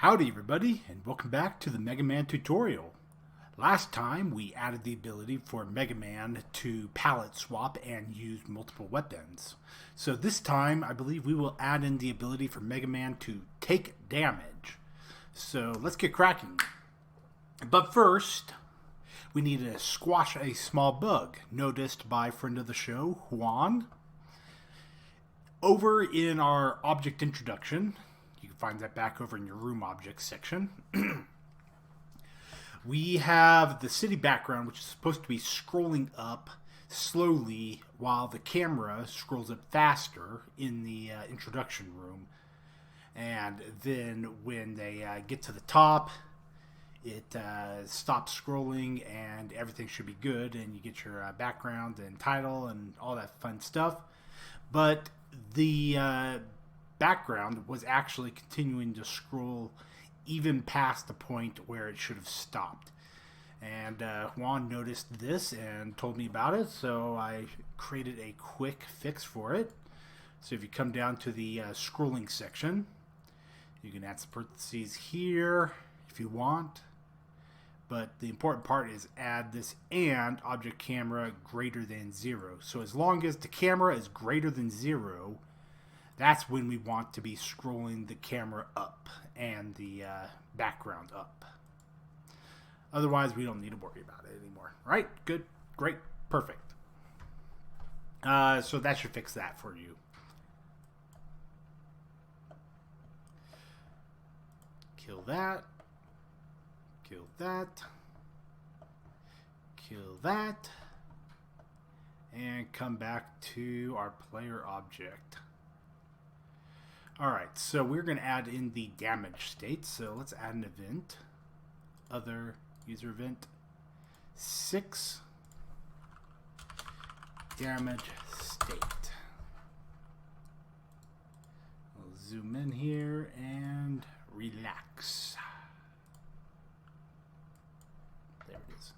Howdy everybody, and welcome back to the Mega Man tutorial. Last time we added the ability for Mega Man to palette swap and use multiple weapons. So this time I believe we will add in the ability for Mega Man to take damage. So let's get cracking. But first, we need to squash a small bug noticed by friend of the show, Juan. Over in our object introduction, you can find that back over in your room objects section. We have the city background, which is supposed to be scrolling up slowly while the camera scrolls up faster in the introduction room. And then when they get to the top, it stops scrolling and everything should be good. And you get your background and title and all that fun stuff. But the background was actually continuing to scroll even past the point where it should have stopped. And Juan noticed this and told me about it, so I created a quick fix for it. So if you come down to the scrolling section, you can add some parentheses here if you want. But the important part is add this and object camera greater than 0. So as long as the camera is greater than 0, that's when we want to be scrolling the camera up and the background up. Otherwise, we don't need to worry about it anymore. Right? Good. Great. Perfect. So that should fix that for you. Kill that. Kill that. Kill that. And come back to our player object. Alright, so we're going to add in the damage state. So let's add an event. Other user event 6 damage state. We'll zoom in here and relax. There it is.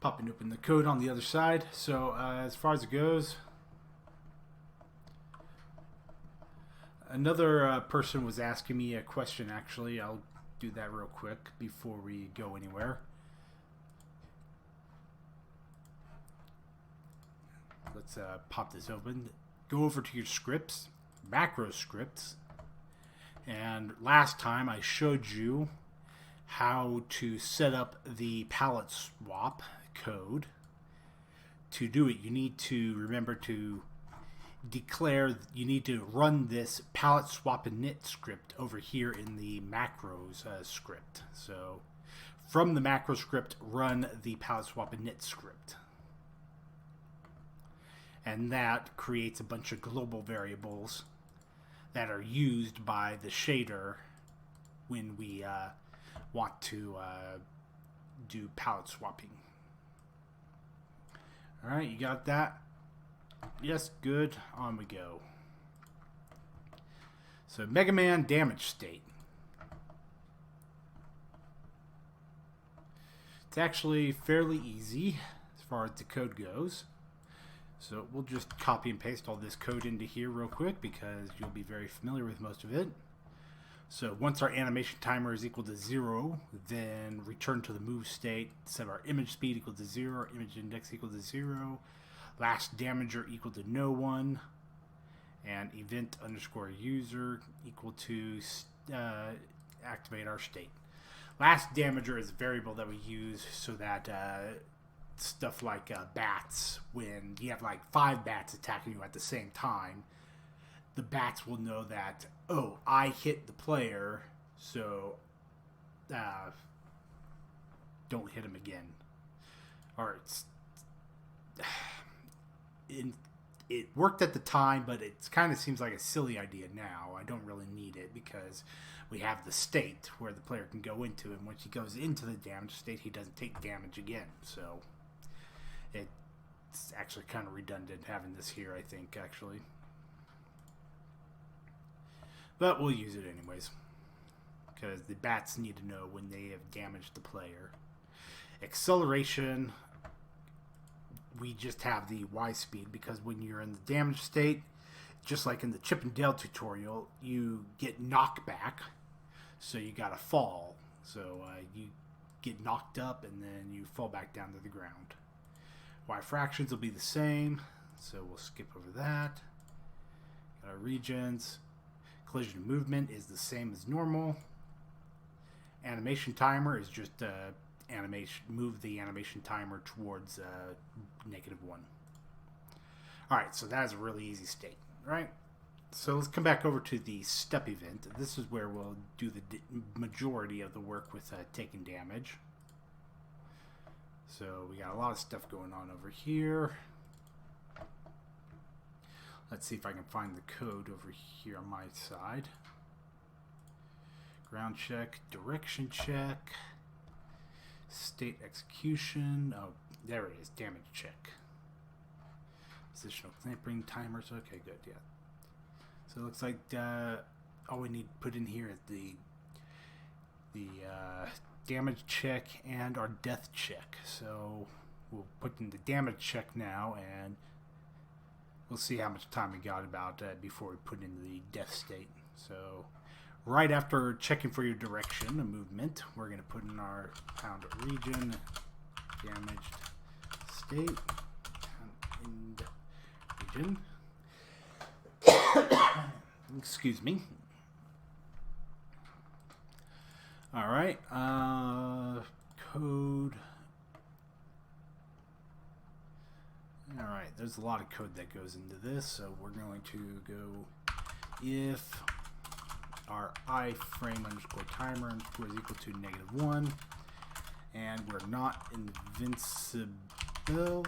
Popping open the code on the other side. So as far as it goes, another person was asking me a question. Actually, I'll do that real quick before we go anywhere. Let's pop this open. Go over to your scripts, macro scripts, and last time I showed you how to set up the palette swap code. To do it, you need to remember to declare, you need to run this palette swap init script over here in the macros script. So from the macro script, run the palette swap init script. And that creates a bunch of global variables that are used by the shader when we want to do palette swapping. Alright, you got that? Yes, good. On we go. So, Mega Man damage state. It's actually fairly easy as far as the code goes. So, we'll just copy and paste all this code into here real quick because you'll be very familiar with most of it. So, once our animation timer is equal to 0, then return to the move state, set our image speed equal to 0, image index equal to 0, last damager equal to no one, and event underscore user equal to activate our state. Last damager is a variable that we use so that stuff like bats, when you have like 5 bats attacking you at the same time, the bats will know that, oh, I hit the player, so don't hit him again. Or it worked at the time, but it kind of seems like a silly idea now. I don't really need it because we have the state where the player can go into, and once he goes into the damage state, he doesn't take damage again. So it's actually kind of redundant having this here, I think, actually. But we'll use it anyways, because the bats need to know when they have damaged the player. Acceleration, we just have the Y speed, because when you're in the damage state, just like in the Chip and Dale tutorial, you get knockback, so you gotta fall. So you get knocked up and then you fall back down to the ground. Y fractions will be the same, so we'll skip over that. Got our regions. Collision movement is the same as normal. Animation timer is just move the animation timer towards -1. Alright, so that is a really easy state, right? So let's come back over to the step event. This is where we'll do the majority of the work with taking damage. So we got a lot of stuff going on over here. Let's see if I can find the code over here on my side. Ground check, direction check, state execution. Oh, there it is, damage check. Positional clamping timers. Okay, good, yeah. So it looks like all we need to put in here is the damage check and our death check. So we'll put in the damage check now, and we'll see how much time we got about before we put in the death state. So right after checking for your direction and movement, we're going to put in our pound region, damaged state, in region. Excuse me. All right, code. All right, there's a lot of code that goes into this, so we're going to go if our iframe underscore timer underscore is equal to -1, and we're not invincible,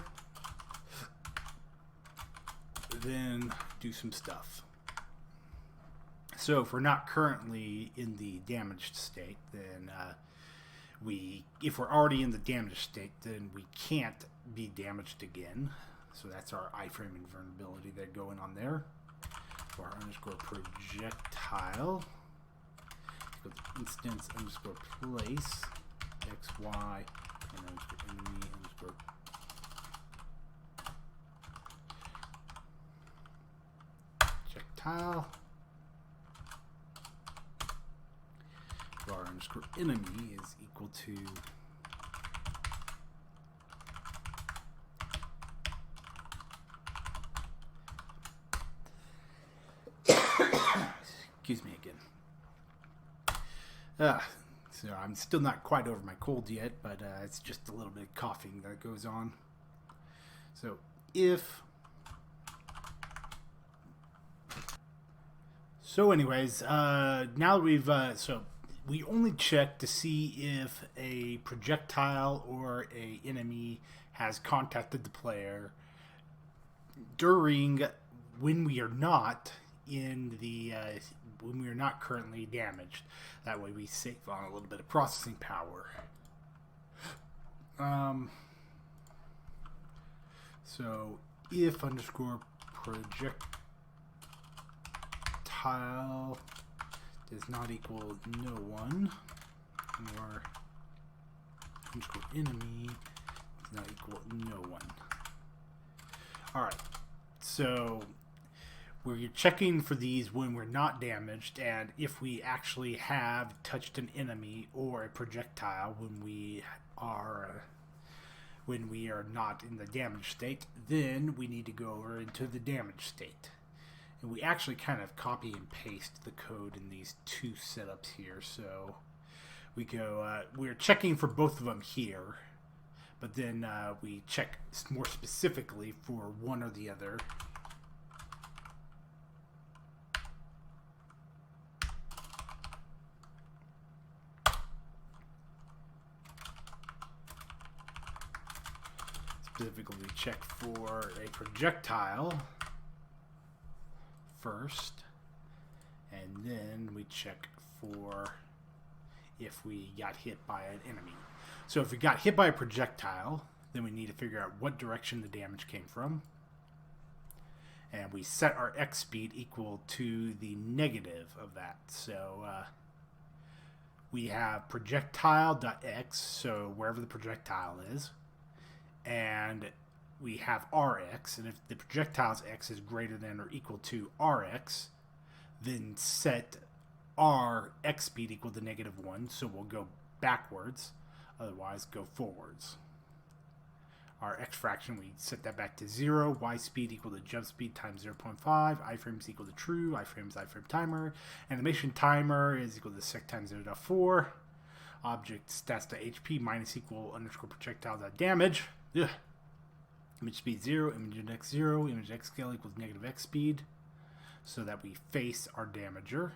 then do some stuff. So if we're not currently in the damaged state, then if we're already in the damaged state, then we can't be damaged again. So that's our iframe invulnerability that's going on there. For our underscore projectile, instance underscore place, xy, and underscore enemy underscore projectile. Our underscore enemy is equal to excuse me again. So I'm still not quite over my cold yet, but it's just a little bit of coughing that goes on. So anyways, now that we've we only check to see if a projectile or a enemy has contacted the player during when we are not in the when we are not currently damaged. That way we save on a little bit of processing power. So if underscore projectile does not equal no1, or underscore enemy does not equal no1. Alright, so we're checking for these when we're not damaged, and if we actually have touched an enemy or a projectile when we are not in the damaged state, then we need to go over into the damaged state. And we actually kind of copy and paste the code in these two setups here. So we go, we're checking for both of them here, but then we check more specifically for one or the other. Specifically check for a projectile first, and then we check for if we got hit by an enemy. So if we got hit by a projectile, then we need to figure out what direction the damage came from, and we set our X speed equal to the negative of that. So we have projectile.x, so wherever the projectile is, and we have Rx, and if the projectile's X is greater than or equal to Rx, then set our X speed equal to -1, so we'll go backwards, otherwise go forwards. Our X fraction, we set that back to 0, Y speed equal to jump speed times 0.5, iframes equal to true, iframes iframe timer, animation timer is equal to sec times 0.4, object stats.hp minus equal underscore projectile.damage, image speed 0, image index 0, image x scale equals -x speed, so that we face our damager,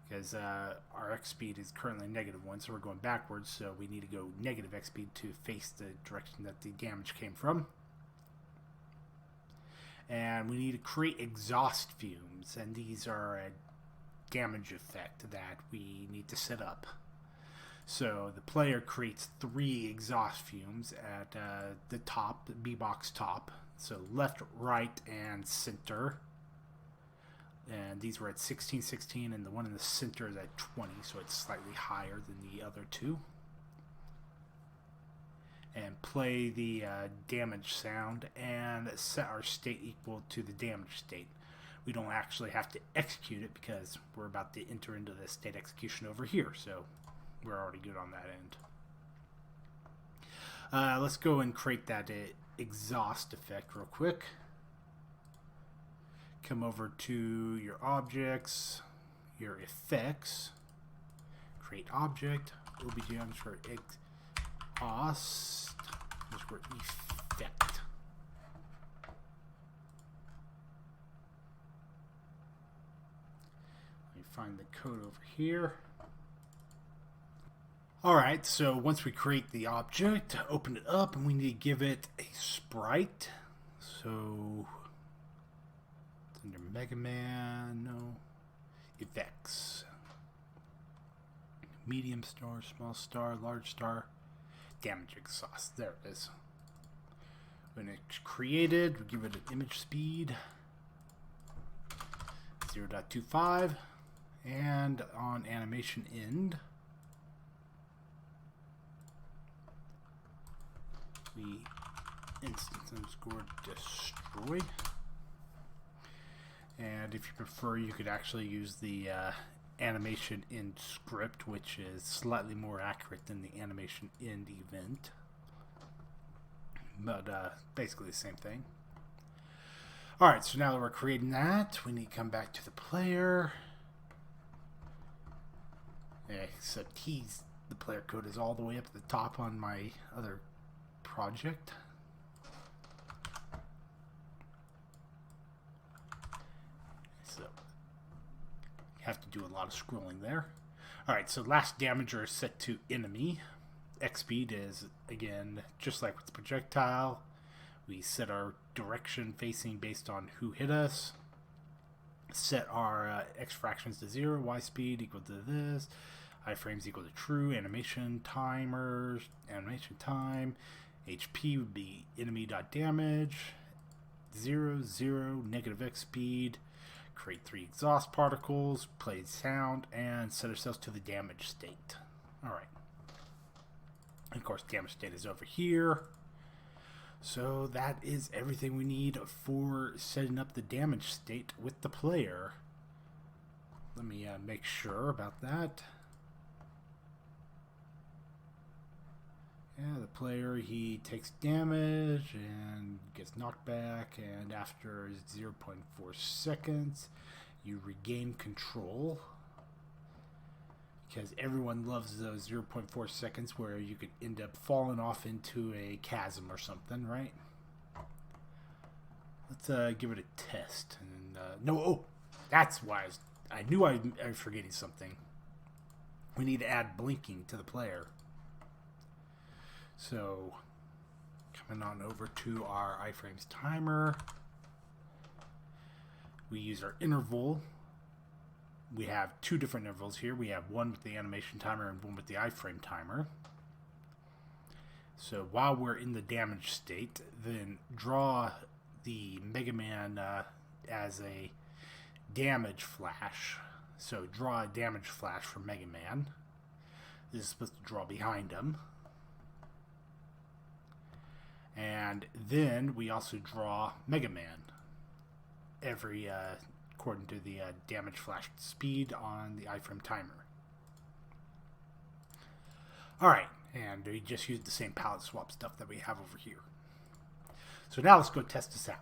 because our x speed is currently -1, so we're going backwards, so we need to go -x speed to face the direction that the damage came from. And we need to create exhaust fumes, and these are a damage effect that we need to set up. So the player creates 3 exhaust fumes at the top, the B-box top, so left, right, and center. And these were at 16, 16, and the one in the center is at 20, so it's slightly higher than the other 2. And play the damage sound and set our state equal to the damage state. We don't actually have to execute it because we're about to enter into the state execution over here, so we're already good on that end. Let's go and create that exhaust effect real quick. Come over to your objects, your effects, create object, obj underscore exhaust underscore effect. Let me find the code over here. Alright, so once we create the object, open it up, and we need to give it a sprite. So under Mega Man, no, effects, medium star, small star, large star, damage exhaust. There it is. When it's created, we give it an image speed 0.25, and on animation end, we instance underscore destroy. And if you prefer, you could actually use the animation end script, which is slightly more accurate than the animation end event. But basically the same thing. Alright, so now that we're creating that, we need to come back to the player. Except the player code is all the way up at the top on my other project. Have to do a lot of scrolling there. Alright, so last damager is set to enemy. X speed is, again, just like with the projectile. We set our direction facing based on who hit us. Set our X fractions to 0, Y speed equal to this, iframes equal to true, animation timers, animation time, HP would be enemy.damage, 0, 0, -X speed, create 3 exhaust particles, play sound, and set ourselves to the damage state. Alright. Of course, damage state is over here. So that is everything we need for setting up the damage state with the player. Let me make sure about that. Yeah, the player, he takes damage and gets knocked back, and after 0.4 seconds, you regain control. Because everyone loves those 0.4 seconds where you could end up falling off into a chasm or something, right? Let's give it a test. And that's why I knew I was forgetting something. We need to add blinking to the player. So, coming on over to our iframes timer, we use our interval. We have 2 different intervals here. We have one with the animation timer and one with the iframe timer. So while we're in the damage state, then draw the Mega Man as a damage flash. So draw a damage flash for Mega Man. This is supposed to draw behind him. And then we also draw Mega Man every according to the damage flash speed on the iframe timer. Alright, and we just used the same palette swap stuff that we have over here. So now let's go test this out.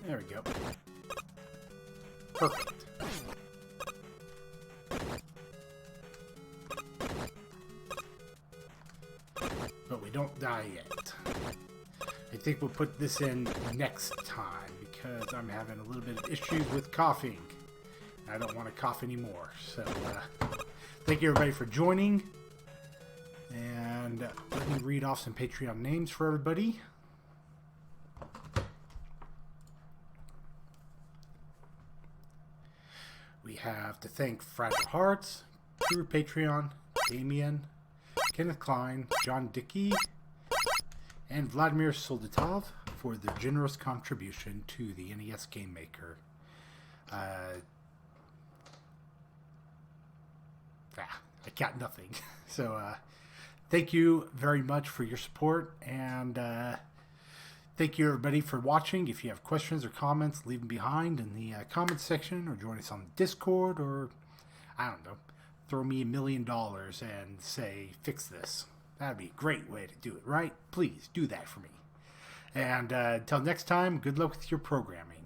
There we go. Perfect. But we don't die yet. I think we'll put this in next time because I'm having a little bit of issues with coughing. I don't want to cough anymore. So, thank you everybody for joining. And let me read off some Patreon names for everybody. We have to thank Fragile Hearts, True Patreon, Damien, Kenneth Klein, John Dickey, and Vladimir Soldatov for their generous contribution to the NES GameMaker. I got nothing. So, thank you very much for your support, and thank you everybody for watching. If you have questions or comments, leave them behind in the comments section, or join us on Discord, or I don't know, throw me $1 million and say, fix this. That'd be a great way to do it, right? Please do that for me. And until next time, good luck with your programming.